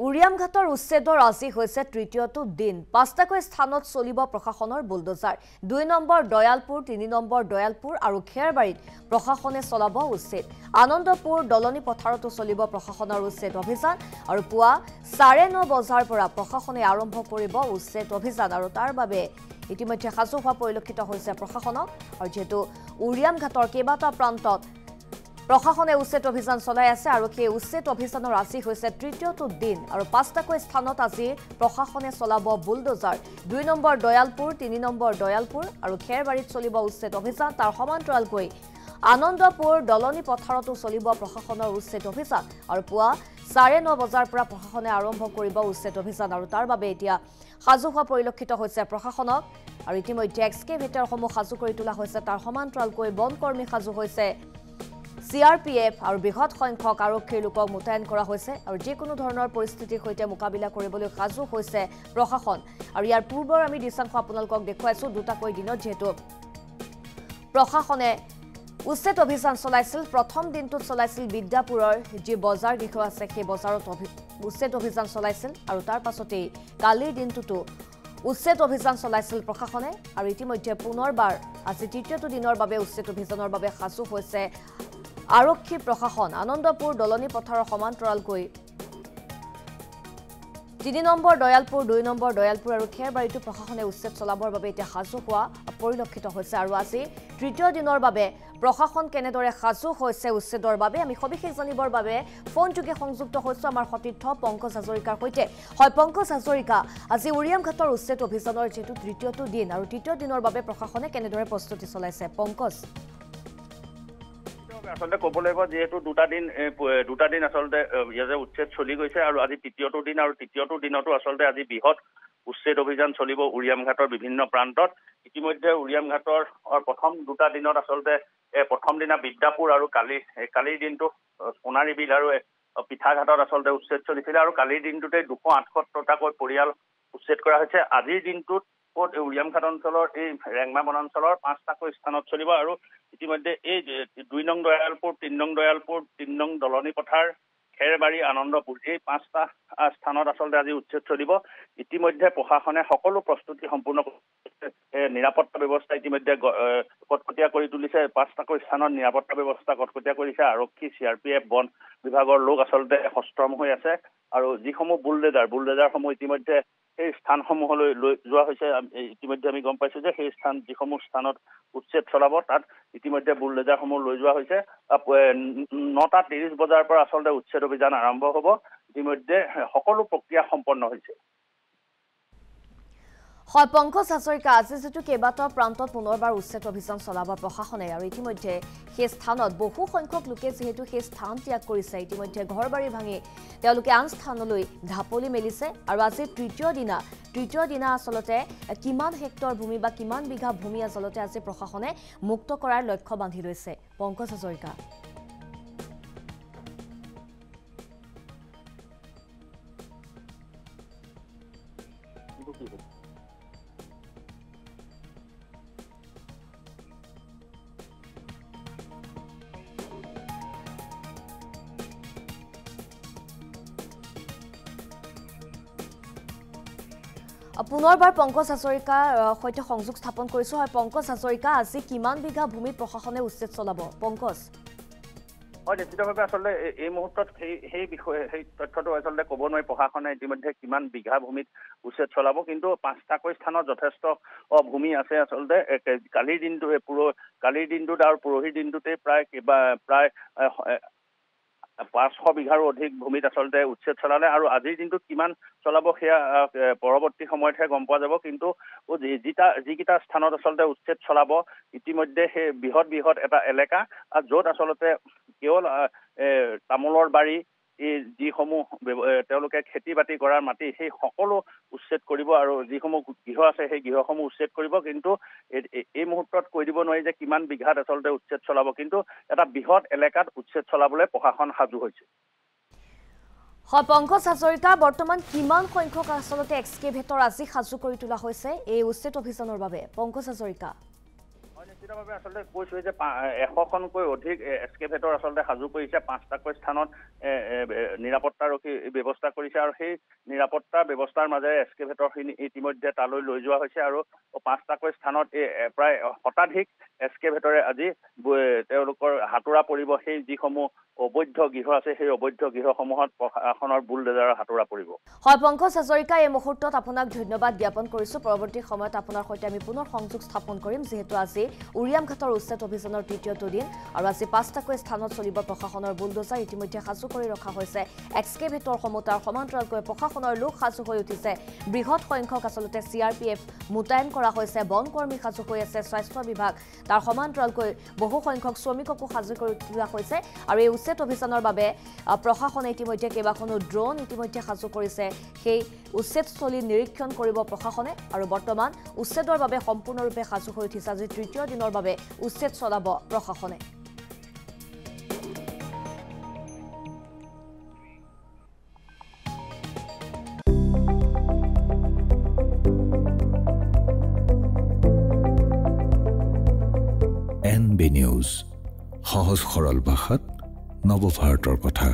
উৰিয়ামঘাটৰ উচ্ছেদৰ আজি হৈছে তৃতীয়টো দিন। পাঁচটাকৈ স্থানত চলিব প্ৰশাসনৰ bulldozer. ২ number Dayalpur, ৩ number Dayalpur আৰু খেৰবাৰীত প্ৰশাসনে চলাব উচ্ছেদ। আনন্দপুৰ দলনি পথাৰতো চলিব প্ৰশাসনৰ উচ্ছেদ অভিযান আৰু পুৱা ৯:৩০ বজাৰ পৰা প্ৰশাসনে আৰম্ভ কৰিব উচ্ছেদ অভিযান আৰু তাৰ বাবে ইতিমধ্যে সাজু হোৱা পৰিলক্ষিত হৈছে প্ৰশাসনক। আৰু যেহেতু উৰিয়ামঘাটৰ কেইবাটা প্ৰান্তত প্ৰশাসনে উচ্ছেদ অভিযান চলাই আছে আৰু সেই উচ্ছেদ অভিযানৰ আজি হৈছে তৃতীয়টো দিন আৰু পাঁচটাকৈ স্থানত আজি প্ৰশাসনে চলাব bulldozer. ২ number Dayalpur, ৩ number Dayalpur আৰু খেৰবাৰীত চলিব উচ্ছেদ অভিযান। তাৰ সমান্তৰালকৈ আনন্দপুৰ দলনি পথাৰতো চলিব প্ৰশাসনৰ উচ্ছেদ অভিযান আৰু পুৱা ৯:৩০ বজাৰ পৰা প্ৰশাসনে আৰম্ভ কৰিব উচ্ছেদ অভিযান আৰু তাৰ বাবে এতিয়া সাজু হোৱা পৰিলক্ষিত হৈছে প্ৰশাসনক। আৰু ইতিমধ্যে এক্সকেভেটৰসমূহ সাজু কৰি তোলা হৈছে। তাৰ সমান্তৰালকৈ বনকৰ্মী সাজু হৈছে। CRPF আৰু বৃহৎ সংখ্যক আৰক্ষীৰ লোকক মোতায়েন কৰা হৈছে আৰু যিকোনো ধৰণৰ পৰিস্থিতিৰ সৈতে মোকাবিলা কৰিবলৈ সাজু হৈছে প্ৰশাসন। আৰু ইয়াৰ পূৰ্বৰ আমি দৃশ্যাংশ আপোনালোকক দেখুৱাইছো দুটাকৈ দিনত যিহেতু প্ৰশাসনে উচ্ছেদ অভিযান চলাইছিল। প্ৰথম দিনটোত চলাইছিল বিদ্যাপুৰৰ যি বজাৰ গৃহ আছে সেই বজাৰত উচ্ছেদ অভিযান চলাইছিল আৰু তাৰ পাছতেই কালিৰ দিনটোতো উচ্ছেদ অভিযান চলাইছিল প্ৰশাসনে। আৰু ইতিমধ্যে পুনৰবাৰ আজি তৃতীয়টো দিনৰ বাবে উচ্ছেদ অভিযানৰ বাবে সাজু হৈছে আৰক্ষী প্ৰশাসন। আনন্দপুৰ দলনি পথাৰৰ সমান্তৰালকৈ ৩ নম্বৰ দয়ালপুৰ, ২ নম্বৰ দয়ালপুৰ আৰু খেৰবাৰীতো প্ৰশাসনে উচ্ছেদ চলাবৰ বাবে এতিয়া সাজু হোৱা পৰিলক্ষিত হৈছে। আৰু আজি তৃতীয় দিনৰ বাবে প্ৰশাসন কেনেদৰে সাজু হৈছে উচ্ছেদৰ বাবে আমি সবিশেষ জানিবৰ বাবে ফোনযোগে সংযুক্ত হৈছো আমাৰ সতীৰ্থ পংকজ হাজৰিকাৰ সৈতে। হয় পংকজ হাজৰিকা, আজি উৰিয়ামঘাটৰ উচ্ছেদ অভিযানৰ যেহেতু তৃতীয়টো দিন আৰু তৃতীয় দিনৰ বাবে প্ৰশাসনে কেনেদৰে প্ৰস্তুতি চলাইছে পংকজ? আসলে ক'ব লাগিব যেহেতু দুটা দিন আসলে ইয়াতে উচ্ছেদ চলি গৈছে আৰু আজি তৃতীয়টো দিন আৰু তৃতীয়টো দিনতো আসলে আজি বৃহৎ উচ্ছেদ অভিযান চলিব উৰিয়ামঘাটৰ বিভিন্ন প্ৰান্তত। ইতিমধ্যে উৰিয়ামঘাটৰ প্ৰথম দুটা দিনত আসলে প্ৰথম দিনা বিদ্যাপুৰ আৰু কালিৰ দিনটো সোণাৰী বিল আৰু পিঠাঘাটত আসলে উচ্ছেদ চলিছিলে আৰু কালিৰ দিনটোতে ২৭৮টাকৈ পৰিয়াল উচ্ছেদ কৰা হৈছে। আজিৰ দিনটোত উৰিয়ামঘাট অঞ্চলৰ এই ৰেংমা বনাঞ্চলৰ ৫টাকৈ স্থানত চলিব আৰু ইতিমধ্যে এই ২ নং দয়ালপুৰ, ৩ নং দয়ালপুৰ, ৩ নং দলনি পথাৰ, খেৰবাৰী, আনন্দপুৰ এই ৫টা স্থানত আসলে আজি উচ্ছেদ চলিব। ইতিমধ্যে প্ৰশাসনে সকলো প্ৰস্তুতি সম্পূৰ্ণ নিৰাপত্তা ব্যৱস্থা ইতিমধ্যে কটকটীয়া কৰি তুলিছে। ৫টাকৈ স্থানত নিৰাপত্তা ব্যৱস্থা কটকটীয়া কৰিছে। আৰক্ষী, CRPF, বন বিভাগৰ লোক আসলে সষ্টম হৈ আছে আৰু যিসমূহ বুলডেজাৰসমূহ ইতিমধ্যে সেই স্থানসমূহলৈ লৈ যোৱা হৈছে। ইতিমধ্যে আমি গম পাইছো যে সেই যিসমূহ স্থানত উচ্ছেদ চলাব তাত ইতিমধ্যে বুলডেজাৰসমূহ লৈ যোৱা হৈছে। ৯:৩০ বজাৰ পৰা আসলে উচ্ছেদ অভিযান আৰম্ভ হ'ব। ইতিমধ্যে সকলো প্ৰক্ৰিয়া সম্পন্ন হৈছে। হয় পংকজ হাজৰিকা, আজি যেটো কেইবাটাও প্ৰান্তত পুনৰবাৰ উচ্ছেদ অভিযান চলাব প্ৰশাসনে আৰু ইতিমধ্যে সেই স্থানত বহু সংখ্যক লোকে যিহেতু সেই স্থান ত্যাগ কৰিছে, ইতিমধ্যে ঘৰবাৰী ভাঙি তেওঁলোকে আন স্থানলৈ ঢাপলি মেলিছে। আৰু আজি তৃতীয় দিনা আচলতে কিমান হেক্টৰ ভূমি বা কিমান বিঘা ভূমি আচলতে আজি প্ৰশাসনে মুক্ত কৰাৰ লক্ষ্য বান্ধি লৈছে পংকজ হাজৰিকা? পুনৰবাৰ পংকজ হাজৰিকাৰ সৈতে সংযোগ স্থাপন কৰিছো। হয় পংকজ হাজৰিকা, আজি কিমান বিঘা ভূমিত প্ৰশাসনে উচ্ছেদ চলাব পংকজ? হয় নিশ্চিতভাৱে আসলে এই মুহূৰ্তত সেই বিষয়ে সেই তথ্যটো আসলে ক'ব নোৱাৰি প্ৰশাসনে ইতিমধ্যে কিমান বিঘা ভূমিত উচ্ছেদ চলাব, কিন্তু ৫টাকৈ স্থানত যথেষ্ট ভূমি আছে। আচলতে কালিৰ দিনটোত আৰু পৰহিৰ দিনটোতে প্ৰায় ৫০০ বিঘাৰো অধিক ভূমিত আচলতে উচ্ছেদ চলালে আৰু আজিৰ দিনটোত কিমান চলাব সেয়া পৰৱৰ্তী সময়তহে গম পোৱা যাব। কিন্তু যিকেইটা স্থানত আচলতে উচ্ছেদ চলাব ইতিমধ্যে সেই বৃহৎ এটা এলেকা য'ত আচলতে কেৱল তামোলৰ বাৰী যিসমূহ তেওঁলোকে খেতি বাতি কৰাৰ মাটি সেই সকলো উচ্ছেদ কৰিব আৰু যিসমূহ গৃহ আছে সেই গৃহসমূহ উচ্ছেদ কৰিব। কিন্তু এই মুহূৰ্তত কৈ দিব নোৱাৰি যে কিমান বিঘাত আচলতে উচ্ছেদ চলাব, কিন্তু এটা বৃহৎ এলেকাত উচ্ছেদ চলাবলৈ প্ৰশাসন সাজু হৈছে। হয় পংকজ হাজৰিকা, বৰ্তমান কিমান সংখ্যক আচলতে এক্সকেভেটৰ আজি সাজু কৰি তোলা হৈছে এই উচ্ছেদ অভিযানৰ বাবে পংকজ হাজৰিকা? নিশ্চিতভাৱে আচলতে কৈছো যে 100খনকৈ অধিক এক্সকেভেটৰ আচলতে সাজু কৰিছে 5টাকৈ স্থানত নিৰাপত্তাৰক্ষী ব্যৱস্থা কৰিছে আৰু সেই নিৰাপত্তা ব্যৱস্থাৰ মাজেৰে এক্সকেভেটৰখিনি ইতিমধ্যে তালৈ লৈ যোৱা হৈছে আৰু 5টাকৈ স্থানত প্ৰায় শতাধিক এক্সকেভেটৰে আজি তেওঁলোকৰ হাতোৰা পৰিব সেই যিসমূহ অবৈধ গৃহ আছে সেই অবৈধ গৃহসমূহত প্ৰশাসনৰ বুলডোজাৰৰ হাতোৰা পৰিব। হয় পংকজ হাজৰিকা এই মুহূৰ্তত আপোনাক ধন্যবাদ জ্ঞাপন কৰিছো পৰৱৰ্তী সময়ত আপোনাৰ সৈতে আমি পুনৰ সংযোগ স্থাপন কৰিম যেহেতু আজি উৰিয়ামঘাটৰ উচ্ছেদ অভিযানৰ তৃতীয়টো দিন আৰু আজি 5টাকৈ স্থানত চলিব প্ৰশাসনৰ বুলডোজাৰ ইতিমধ্যে সাজু কৰি ৰখা হৈছে এক্সকেভেটৰসমূহ তাৰ সমান্তৰালকৈ প্ৰশাসনৰ লোক সাজু হৈ উঠিছে বৃহৎ সংখ্যক আচলতে CRPF মোতায়েন কৰা হৈছে বনকৰ্মী সাজু হৈ আছে স্বাস্থ্য বিভাগ তাৰ সমান্তৰালকৈ বহু সংখ্যক শ্ৰমিককো সাজু কৰি তোলা হৈছে আৰু এই উচ্ছেদ অভিযানৰ বাবে প্ৰশাসনে ইতিমধ্যে কেইবাখনো ড্ৰোন ইতিমধ্যে সাজু কৰিছে সেই উচ্ছেদস্থলী নিৰীক্ষণ কৰিব প্ৰশাসনে আৰু বৰ্তমান উচ্ছেদৰ বাবে সম্পূৰ্ণৰূপে সাজু হৈ উঠিছে আজি তৃতীয় দিনৰ বাবে উচ্ছেদ চলাব প্ৰশাসনে। NB নিউজ সহজ সৰল ভাষাত নৱভাৰতৰ কথা।